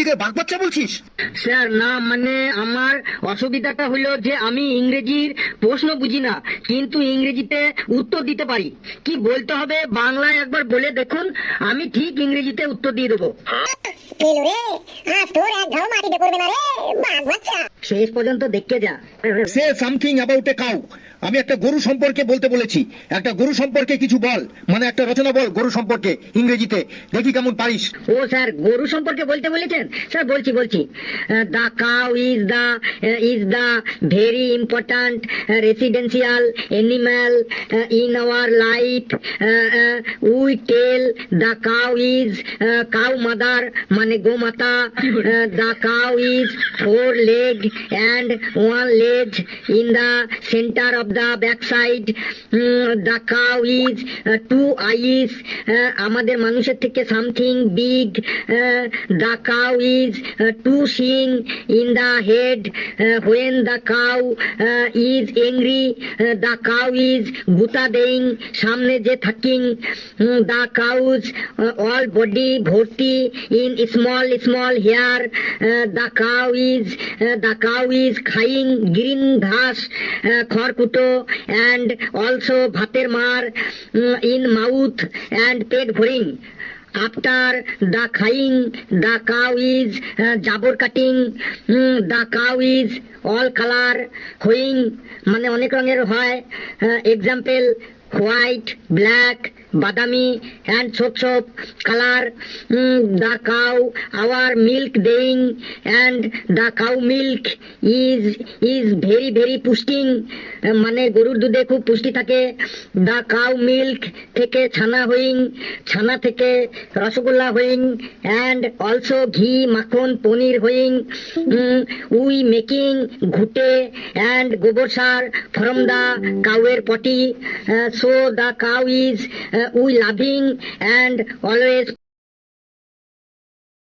ইংরেজিতে বাগবাচ্চা বলছিস? স্যার না, মানে আমার অসুবিধাটা হলো যে আমি ইংরেজির প্রশ্ন বুঝি না, কিন্তু ইংরেজিতে উত্তর দিতে পারি। কি বলতে হবে বাংলায় একবার বলে দেখুন, আমি ঠিক ইংরেজিতে উত্তর দিয়ে দেবো। শেষ পর্যন্ত দেখতে যা। Say something about a cow. আমি একটা গরু সম্পর্কে বলতে বলেছি, একটা গরু সম্পর্কে কিছু বল, মানে একটা রচনা বল গরু সম্পর্কে ইংরেজিতে, দেখি কেমন পারিস। ও স্যার, গরু সম্পর্কে বলতে বলেছেন? স্যার বলছি। The cow is the very important residential animal in our life. We tell the cow is cow mother, মানে গোমাতা। The cow is 4 leg and 1 leg in the center of the backside. The cow is 2 eyes. আমাদের মানুষের থেকে something big. The cow is 2 shin in the head. When the cow is angry, the cow is গুতা দেইং, সামনে যে থাকিং। The cows all body ভর্তি in small hair. The cow is খাইং green ঘাস, খড়কুটো, and also ভাতের মার in mouth and পেট ভরিং। After the খাইং, the cow is জাবর কাটিং। The cow is all color হইং, মানে অনেক রঙের হয়। এক্সাম্পল হোয়াইট, ব্ল্যাক, বাদামি and ছোপ colour. The cow our milk দেইং, and the cow milk is very পুষ্টিং, মানে গরুর দুধে খুব পুষ্টি থাকে। The cow milk থেকে ছানা হইং, ছানা থেকে রসগোল্লা হইং, and also ঘি, মাখন, পনির হইং। উই মেকিং ঘুটে and গোবর সার from the cow-এর potty. So the cow is we loving and always